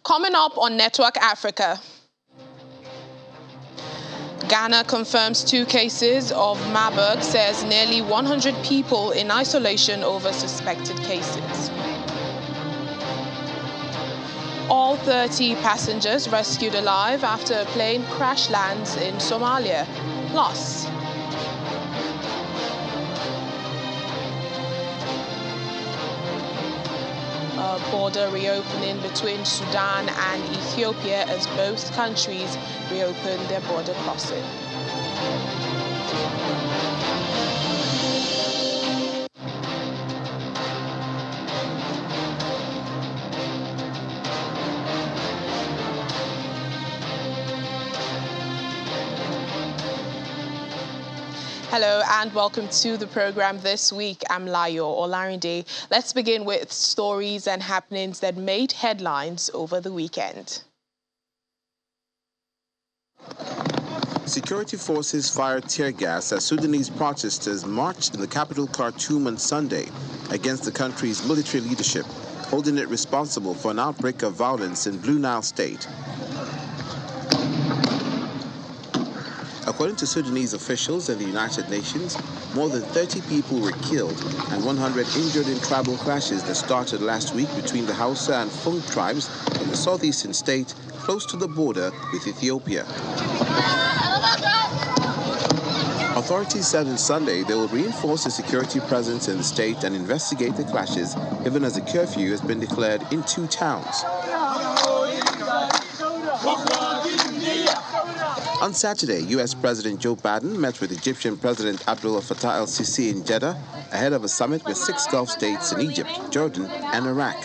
Coming up on Network Africa. Ghana confirms 2 cases of Marburg, says nearly 100 people in isolation over suspected cases. All 30 passengers rescued alive after a plane crash lands in Somalia. Plus, a border reopening between Sudan and Ethiopia as both countries reopen their border crossing. Hello and welcome to the program this week. I'm Layo Olarinde. Let's begin with stories and happenings that made headlines over the weekend. Security forces fired tear gas as Sudanese protesters marched in the capital Khartoum on Sunday against the country's military leadership, holding it responsible for an outbreak of violence in Blue Nile State. According to Sudanese officials and the United Nations, more than 30 people were killed and 100 injured in tribal clashes that started last week between the Hausa and Fung tribes in the southeastern state close to the border with Ethiopia. Authorities said on Sunday they will reinforce the security presence in the state and investigate the clashes, even as a curfew has been declared in 2 towns. On Saturday, U.S. President Joe Biden met with Egyptian President Abdel Fattah el-Sisi in Jeddah ahead of a summit with 6 Gulf states in Egypt, Jordan, and Iraq.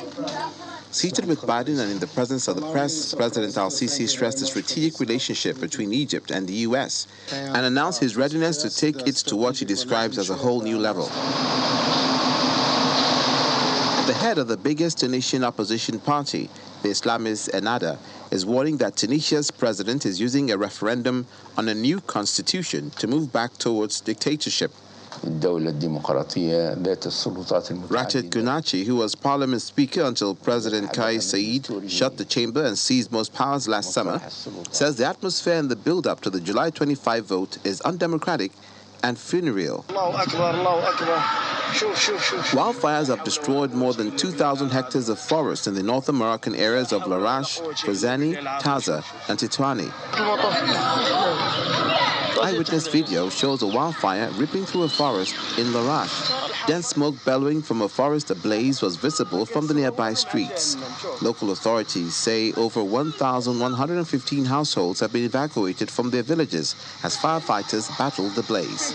Seated with Biden and in the presence of the press, President al-Sisi stressed the strategic relationship between Egypt and the U.S. and announced his readiness to take it to what he describes as a whole new level. The head of the biggest Tunisian opposition party, the Islamist Ennahda, is warning that Tunisia's president is using a referendum on a new constitution to move back towards dictatorship. Rached Gounachi, who was parliament speaker until President Kais Saied shut the chamber and seized most powers last summer, says the atmosphere in the build-up to the July 25 vote is undemocratic and funereal. Wildfires have destroyed more than 2,000 hectares of forest in the North American areas of Larache, Frazani, Taza, and Titwani. Eyewitness video shows a wildfire ripping through a forest in Larache. Dense smoke bellowing from a forest ablaze was visible from the nearby streets. Local authorities say over 1,115 households have been evacuated from their villages as firefighters battled the blaze.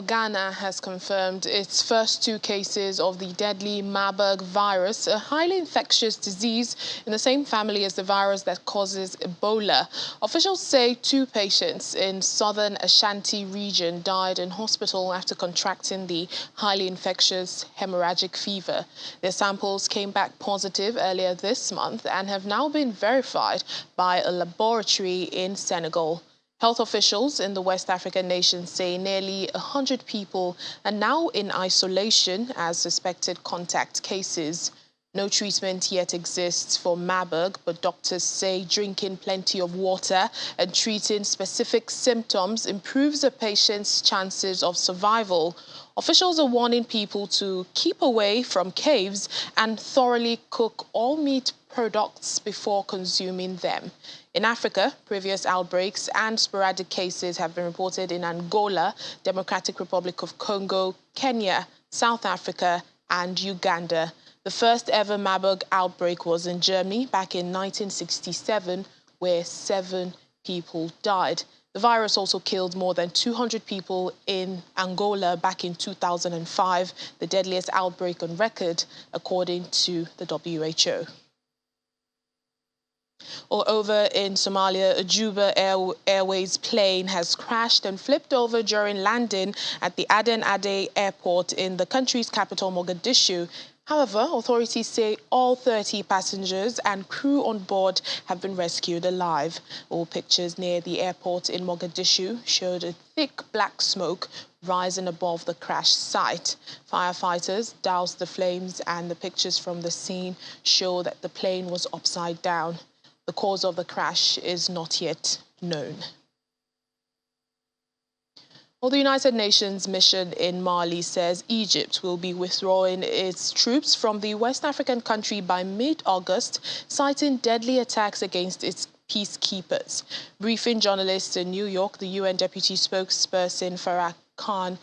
Ghana has confirmed its first 2 cases of the deadly Marburg virus, a highly infectious disease in the same family as the virus that causes Ebola. Officials say 2 patients in southern Ashanti region died in hospital after contracting the highly infectious hemorrhagic fever. Their samples came back positive earlier this month and have now been verified by a laboratory in Senegal. Health officials in the West African nation say nearly 100 people are now in isolation as suspected contact cases. No treatment yet exists for Marburg, but doctors say drinking plenty of water and treating specific symptoms improves a patient's chances of survival. Officials are warning people to keep away from caves and thoroughly cook all meat products before consuming them. In Africa, previous outbreaks and sporadic cases have been reported in Angola, Democratic Republic of Congo, Kenya, South Africa, and Uganda. The first ever Marburg outbreak was in Germany back in 1967, where 7 people died. The virus also killed more than 200 people in Angola back in 2005, the deadliest outbreak on record, according to the WHO. Or over in Somalia, a Juba Airways plane has crashed and flipped over during landing at the Aden Ade airport in the country's capital, Mogadishu. However, authorities say all 30 passengers and crew on board have been rescued alive. All pictures near the airport in Mogadishu showed a thick black smoke rising above the crash site. Firefighters doused the flames, and the pictures from the scene show that the plane was upside down. The cause of the crash is not yet known. Well, the United Nations mission in Mali says Egypt will be withdrawing its troops from the West African country by mid-August, citing deadly attacks against its peacekeepers. Briefing journalists in New York, the UN deputy spokesperson Farah Khan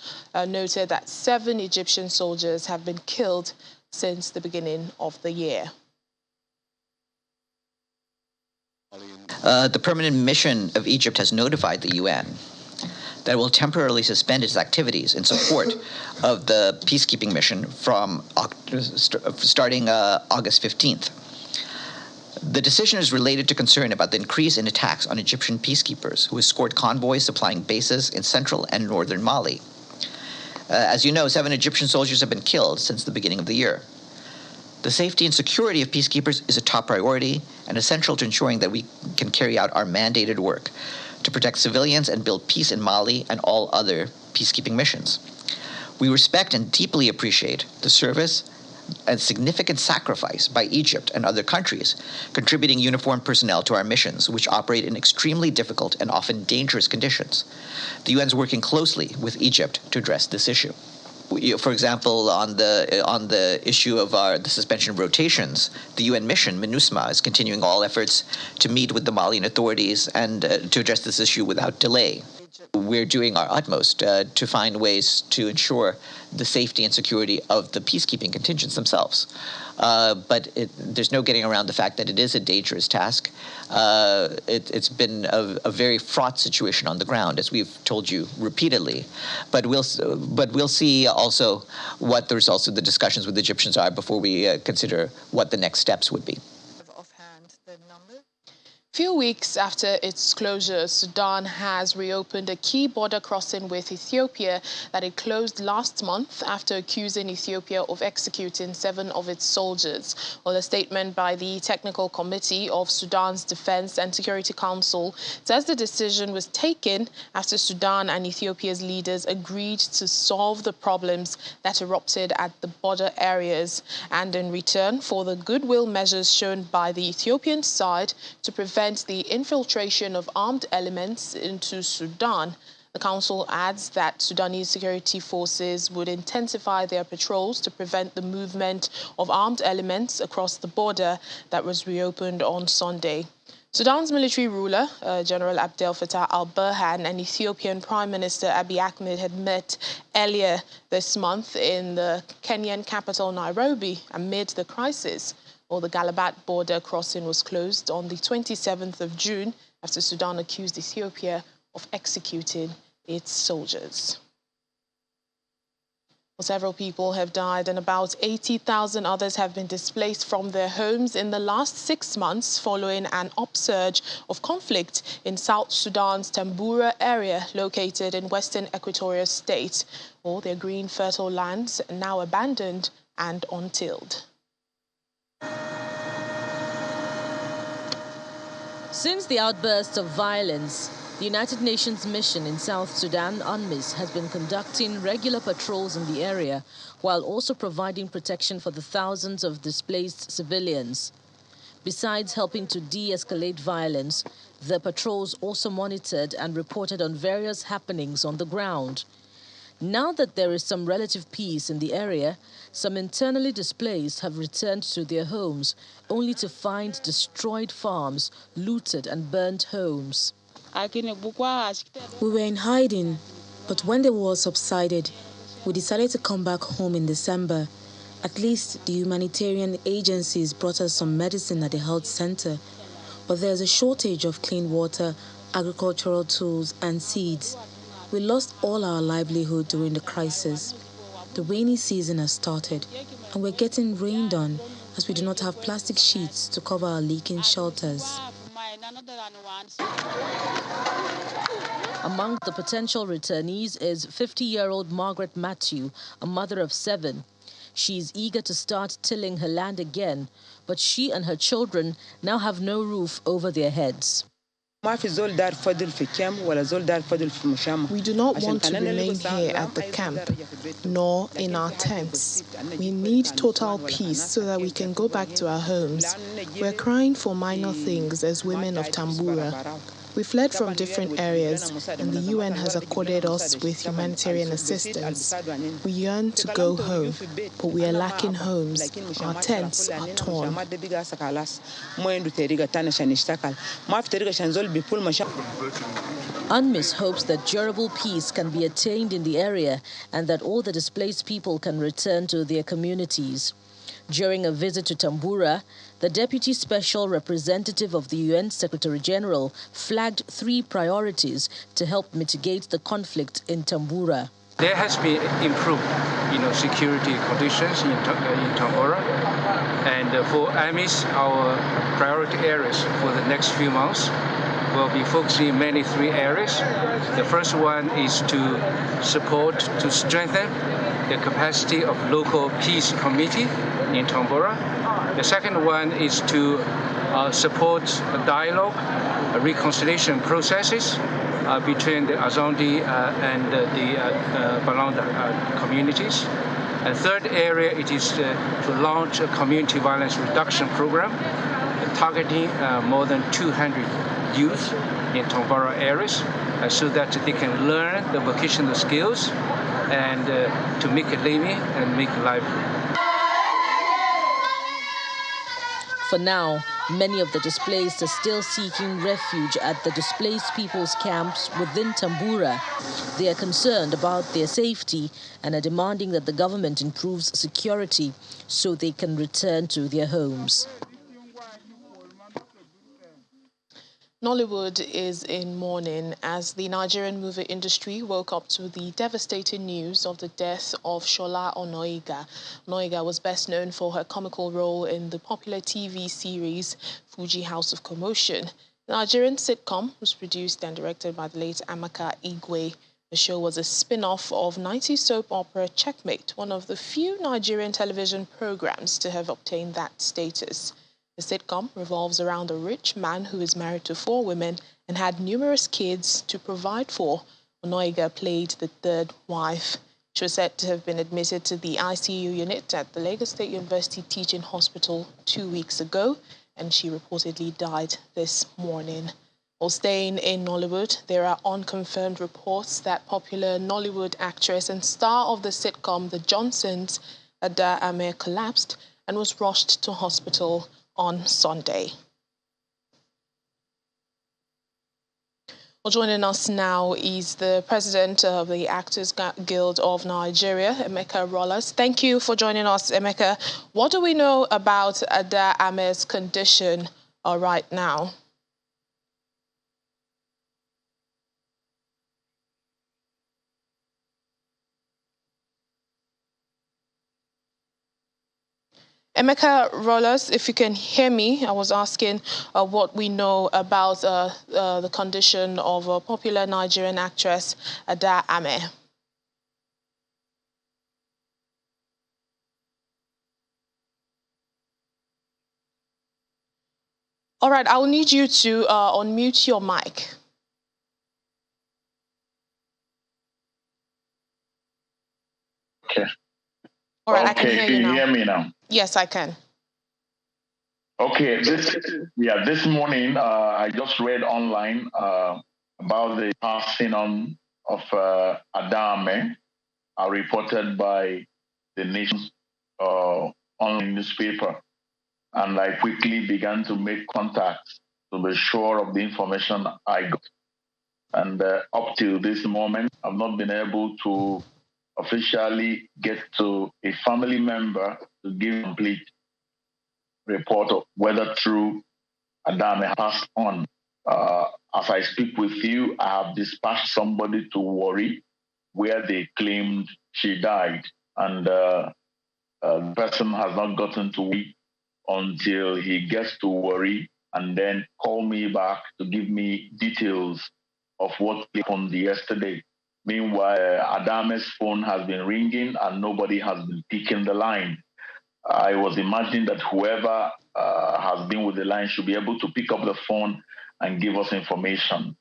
noted that 7 Egyptian soldiers have been killed since the beginning of the year. The permanent mission of Egypt has notified the UN that it will temporarily suspend its activities in support of the peacekeeping mission from starting August 15th. The decision is related to concern about the increase in attacks on Egyptian peacekeepers who escort convoys supplying bases in central and northern Mali. As you know, 7 Egyptian soldiers have been killed since the beginning of the year. The safety and security of peacekeepers is a top priority and essential to ensuring that we can carry out our mandated work to protect civilians and build peace in Mali and all other peacekeeping missions. We respect and deeply appreciate the service and significant sacrifice by Egypt and other countries contributing uniformed personnel to our missions, which operate in extremely difficult and often dangerous conditions. The UN is working closely with Egypt to address this issue. For example, on the issue of the suspension of rotations, the UN mission, MINUSMA, is continuing all efforts to meet with the Malian authorities and to address this issue without delay. We're doing our utmost to find ways to ensure the safety and security of the peacekeeping contingents themselves. But there's no getting around the fact that it is a dangerous task. It's been a very fraught situation on the ground, as we've told you repeatedly. But we'll see also what the results of the discussions with the Egyptians are before we consider what the next steps would be. Few weeks after its closure, Sudan has reopened a key border crossing with Ethiopia that it closed last month after accusing Ethiopia of executing 7 of its soldiers. Well, a statement by the Technical Committee of Sudan's Defense and Security Council says the decision was taken after Sudan and Ethiopia's leaders agreed to solve the problems that erupted at the border areas, and in return for the goodwill measures shown by the Ethiopian side to prevent the infiltration of armed elements into Sudan. The council adds that Sudanese security forces would intensify their patrols to prevent the movement of armed elements across the border that was reopened on Sunday. Sudan's military ruler, General Abdel Fattah al-Burhan, and Ethiopian Prime Minister Abiy Ahmed had met earlier this month in the Kenyan capital Nairobi amid the crisis. Well, the Galabat border crossing was closed on the 27th of June after Sudan accused Ethiopia of executing its soldiers. Well, several people have died and about 80,000 others have been displaced from their homes in the last 6 months following an upsurge of conflict in South Sudan's Tambura area located in western Equatorial State. All their green, fertile lands are now abandoned and untilled. Since the outburst of violence, the United Nations mission in South Sudan, UNMISS, has been conducting regular patrols in the area while also providing protection for the thousands of displaced civilians. Besides helping to de-escalate violence, the patrols also monitored and reported on various happenings on the ground. Now that there is some relative peace in the area, some internally displaced have returned to their homes, only to find destroyed farms, looted and burnt homes. We were in hiding, but when the war subsided, we decided to come back home in December. At least the humanitarian agencies brought us some medicine at the health center, but there's a shortage of clean water, agricultural tools and seeds. We lost all our livelihood during the crisis. The rainy season has started, and we're getting rained on as we do not have plastic sheets to cover our leaking shelters. Among the potential returnees is 50-year-old Margaret Matthew, a mother of 7. She is eager to start tilling her land again, but she and her children now have no roof over their heads. We do not want to remain here at the camp, nor in our tents. We need total peace so that we can go back to our homes. We're crying for minor things as women of Tambura. We fled from different areas, and the UN has accorded us with humanitarian assistance. We yearn to go home, but we are lacking homes. Our tents are torn. UNMISS hopes that durable peace can be attained in the area and that all the displaced people can return to their communities. During a visit to Tambura, the Deputy Special Representative of the UN Secretary-General flagged 3 priorities to help mitigate the conflict in Tambura. There has been improved, security conditions in Tambura, and for UNMISS, our priority areas for the next few months will be focusing mainly 3 areas. The first one is to strengthen the capacity of local peace committee in Tambura. The second one is to support dialogue, reconciliation processes between the Azondi and the Balanda communities. And third area, it is to launch a community violence reduction program targeting more than 200 youth in Tambura areas so that they can learn the vocational skills and to make a living and make a livelihood. For now, many of the displaced are still seeking refuge at the displaced people's camps within Tambura. They are concerned about their safety and are demanding that the government improves security so they can return to their homes. Nollywood is in mourning as the Nigerian movie industry woke up to the devastating news of the death of Shola Onoiga. Onoiga was best known for her comical role in the popular TV series Fuji House of Commotion. The Nigerian sitcom was produced and directed by the late Amaka Igwe. The show was a spin-off of 90s soap opera Checkmate, one of the few Nigerian television programs to have obtained that status. The sitcom revolves around a rich man who is married to 4 women and had numerous kids to provide for. Onoiga played the 3rd wife. She was said to have been admitted to the ICU unit at the Lagos State University Teaching Hospital 2 weeks ago, and she reportedly died this morning. While staying in Nollywood, there are unconfirmed reports that popular Nollywood actress and star of the sitcom The Johnsons, Ada Ame, collapsed and was rushed to hospital on Sunday. Well, joining us now is the president of the Actors Guild of Nigeria, Emeka Rollas. Thank you for joining us, Emeka. What do we know about Ada Ame's condition right now? Emeka Rollas, if you can hear me, I was asking what we know about the condition of a popular Nigerian actress, Ada Ame. All right, I will need you to unmute your mic. Okay. All right, I can hear you now. Can you hear me now? Yes, I can. Okay, this morning I just read online about the passing on of Adame, reported by the Nation's online newspaper, and I quickly began to make contacts to be sure of the information I got. And up till this moment, I've not been able to officially get to a family member to give a complete report of whether true Adame passed on. As I speak with you, I have dispatched somebody to Warri, where they claimed she died, and the person has not gotten to me until he gets to Warri and then call me back to give me details of what happened yesterday. Meanwhile, Adame's phone has been ringing and nobody has been picking the line. I was imagining that whoever has been with the line should be able to pick up the phone and give us information.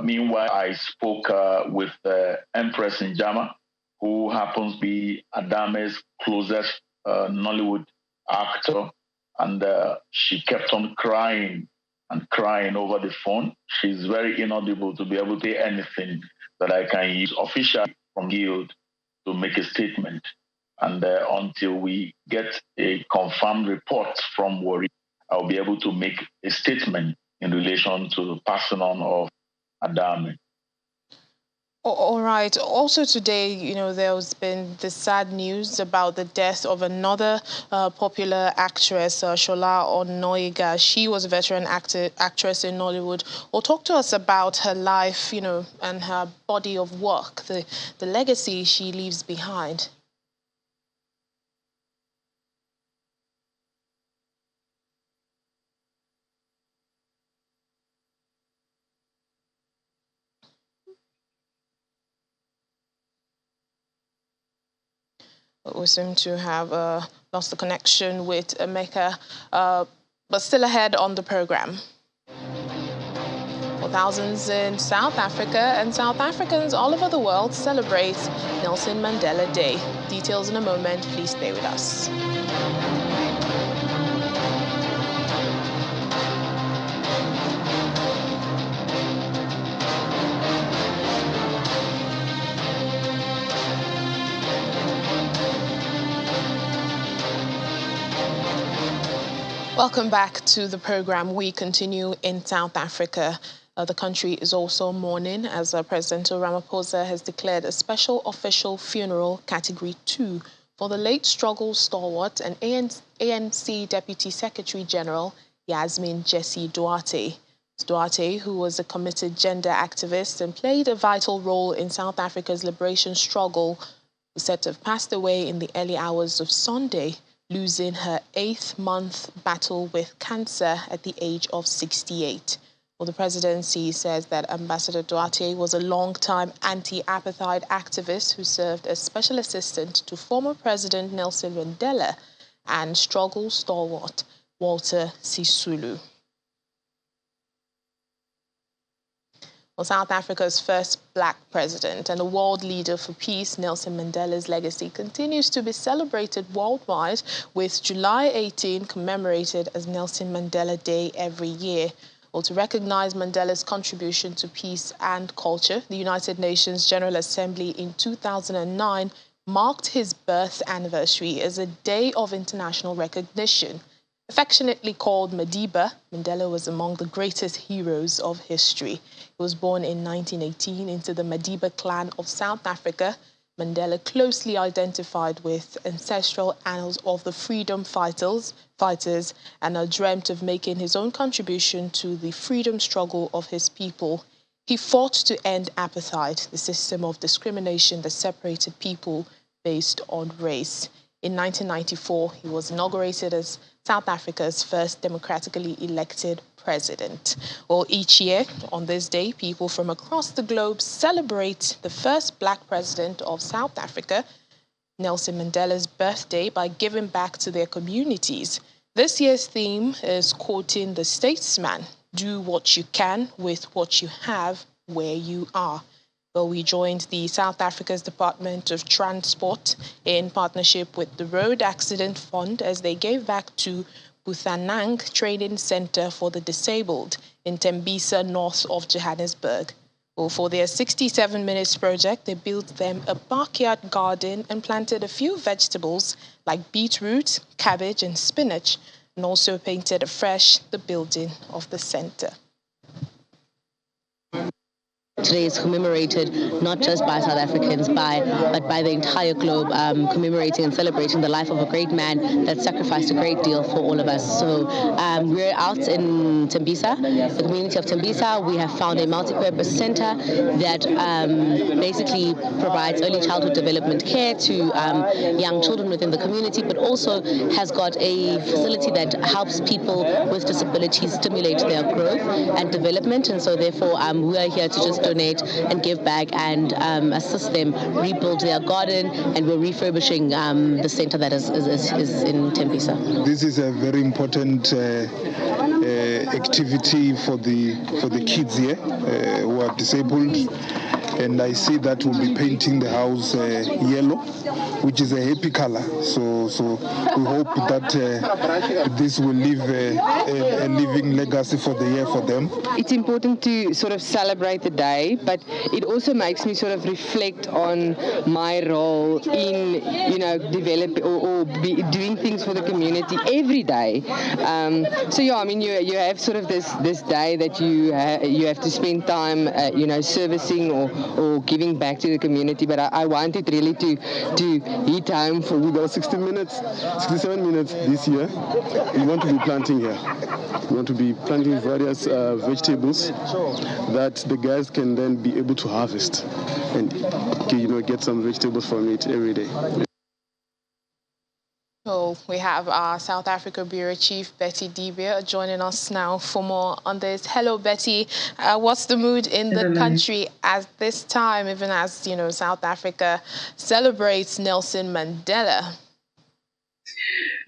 Meanwhile, I spoke with Empress Njama, who happens to be Adame's closest Nollywood actor, and she kept on crying and crying over the phone. She's very inaudible to be able to say anything that I can use officially from Guild to make a statement. And until we get a confirmed report from Warri, I'll be able to make a statement in relation to the passing on of Adame. All right. Also today, there's been the sad news about the death of another popular actress, Shola Onoiga. She was a veteran actress in Nollywood. Well, talk to us about her life, and her body of work, the legacy she leaves behind. We seem to have lost the connection with Emeka, but still ahead on the program. Well, thousands in South Africa and South Africans all over the world celebrate Nelson Mandela Day. Details in a moment. Please stay with us. Welcome back to the program. We continue in South Africa. The country is also mourning as President Ramaphosa has declared a special official funeral Category 2 for the late struggle stalwart and ANC Deputy Secretary General Yasmin Jessie Duarte. Duarte, who was a committed gender activist and played a vital role in South Africa's liberation struggle, was said to have passed away in the early hours of Sunday, losing her 8th-month battle with cancer at the age of 68. Well, the presidency says that Ambassador Duarte was a long-time anti-apartheid activist who served as special assistant to former President Nelson Mandela and struggle stalwart Walter Sisulu. Well, South Africa's first black president and a world leader for peace, Nelson Mandela's legacy continues to be celebrated worldwide, with July 18 commemorated as Nelson Mandela Day every year. Well, to recognize Mandela's contribution to peace and culture, the United Nations General Assembly in 2009 marked his birth anniversary as a day of international recognition. Affectionately called Madiba, Mandela was among the greatest heroes of history. He was born in 1918 into the Madiba clan of South Africa. Mandela closely identified with ancestral annals of the freedom fighters and dreamt of making his own contribution to the freedom struggle of his people. He fought to end apartheid, the system of discrimination that separated people based on race. In 1994, he was inaugurated as South Africa's first democratically elected president. Well, each year on this day, people from across the globe celebrate the first black president of South Africa, Nelson Mandela's birthday, by giving back to their communities. This year's theme is quoting the statesman, "Do what you can with what you have where you are." Well, we joined the South Africa's Department of Transport in partnership with the Road Accident Fund as they gave back to Buthanang Training Center for the Disabled in Tembisa, north of Johannesburg. Well, for their 67 Minutes project, they built them a backyard garden and planted a few vegetables like beetroot, cabbage, and spinach, and also painted afresh the building of the center. Today is commemorated not just by South Africans, but by the entire globe, commemorating and celebrating the life of a great man that sacrificed a great deal for all of us. So we're out in Tembisa, the community of Tembisa. We have found a multi-purpose center that basically provides early childhood development care to young children within the community, but also has got a facility that helps people with disabilities stimulate their growth and development. And so therefore we are here to just donate donate and give back and assist them rebuild their garden, and we're refurbishing the center that is in Tembisa. This is a very important activity for the kids here who are disabled, and I see that we'll be painting the house yellow, which is a happy color. So we hope that this will leave a living legacy for the year for them. It's important to sort of celebrate the day, but it also makes me sort of reflect on my role in, develop or be doing things for the community every day. So yeah, I mean, you have sort of this day that you have to spend time, servicing or giving back to the community. But I wanted really to hit home for about 67 minutes this year. We want to be planting here. We want to be planting various vegetables that the guys can then be able to harvest and get some vegetables from it every day. So we have our South Africa Bureau Chief, Betty Dibia, joining us now for more on this. Hello, Betty. What's the mood in the country at this time, even as, South Africa celebrates Nelson Mandela?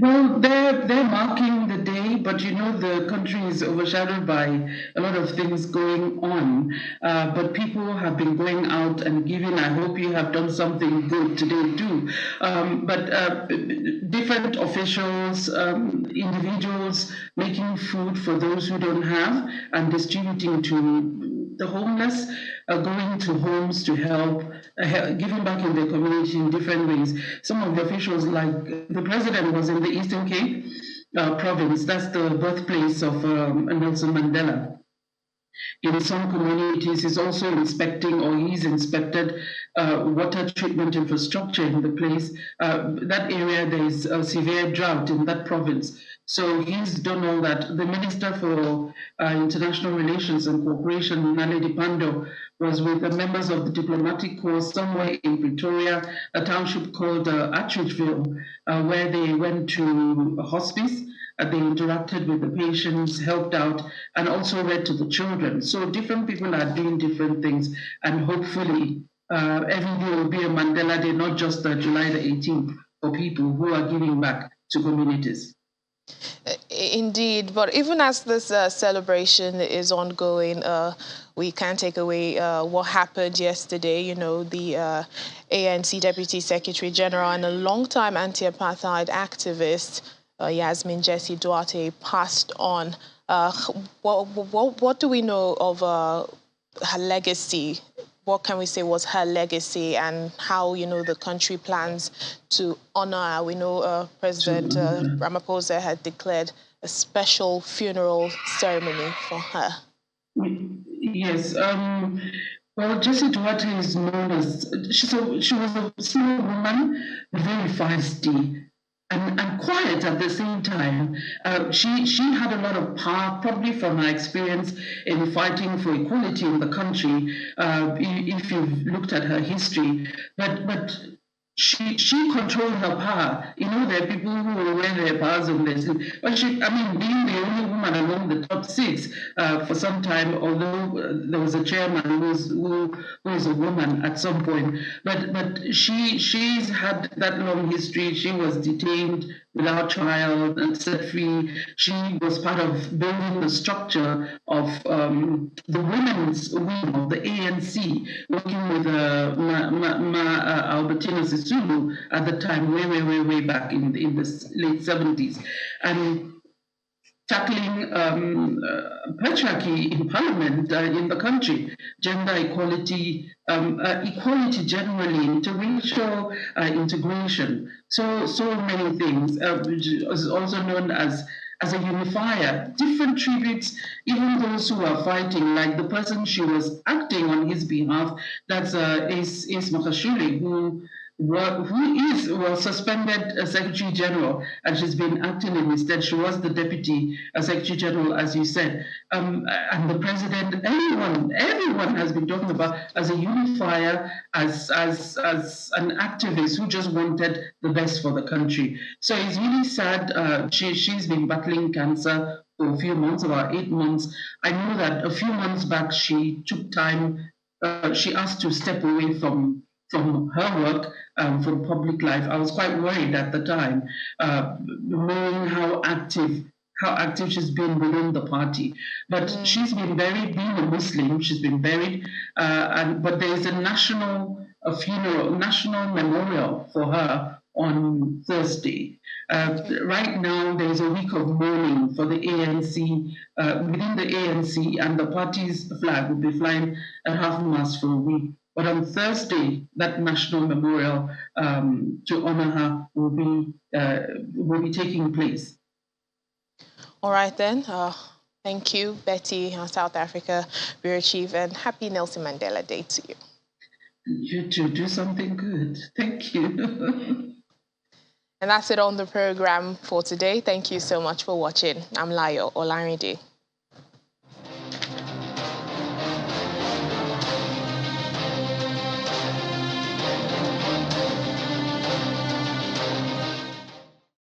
Well, they're marking the day, but the country is overshadowed by a lot of things going on. But people have been going out and giving. I hope you have done something good today too. But different officials, individuals making food for those who don't have and distributing to the homeless, going to homes to help, giving back in the community in different ways. Some of the officials, like the president, was in the Eastern Cape province. That's the birthplace of Nelson Mandela. In some communities, he's also inspected water treatment infrastructure in the place. That area, there is a severe drought in that province. So he's done all that. The Minister for International Relations and Cooperation, Naledi Pandor, was with the members of the diplomatic corps somewhere in Pretoria, a township called Atteridgeville, where they went to a hospice. They interacted with the patients, helped out, and also read to the children. So different people are doing different things, and hopefully every day will be a Mandela Day, not just July the 18th, for people who are giving back to communities. Indeed, but even as this celebration is ongoing, we can't take away what happened yesterday. The ANC Deputy Secretary General and a long-time anti-apartheid activist, Yasmin Jesse Duarte, passed on. What do we know of her legacy? What can we say was her legacy, and how the country plans to honor her? We know President Ramaphosa had declared a special funeral ceremony for her. Yes. Well, Jessie Duarte is known as she was a small woman, very feisty. And quiet at the same time. She had a lot of power, probably from her experience in fighting for equality in the country, if you've looked at her history. But she controlled her power. There are people who will wear their powers on their sleeve. But being the only woman among the top six for some time, although there was a chairman who was a woman at some point. But she's had that long history. She was detained without trial and set free. She was part of building the structure of the women's wing of the ANC, working with Albertina Sisulu at the time, way back in the late 70s. And tackling patriarchy in parliament in the country, gender equality, equality generally, interracial integration, so many things. Is also known as a unifier. Different tributes, even those who are fighting, like the person she was acting on his behalf, that's Ace Makashule, who was suspended Secretary General, and she's been acting in his stead. She was the Deputy Secretary General, as you said. And the President, everyone has been talking about as a unifier, as an activist who just wanted the best for the country. So it's really sad. She's been battling cancer for a few months, about 8 months. I know that a few months back, she took time she asked to step away from her work, from public life. I was quite worried at the time, knowing how active she's been within the party. But she's been buried, being a Muslim, she's been buried, but there is a national memorial for her on Thursday. Right now, there is a week of mourning for the ANC, within the ANC, and the party's flag will be flying at half-mast for a week. But on Thursday, that national memorial to honor her will be taking place. All right then. Thank you, Betty, our South Africa Bureau Chief, and happy Nelson Mandela Day to you. You too. Do something good. Thank you. And that's it on the program for today. Thank you so much for watching. I'm Layo Olarinde.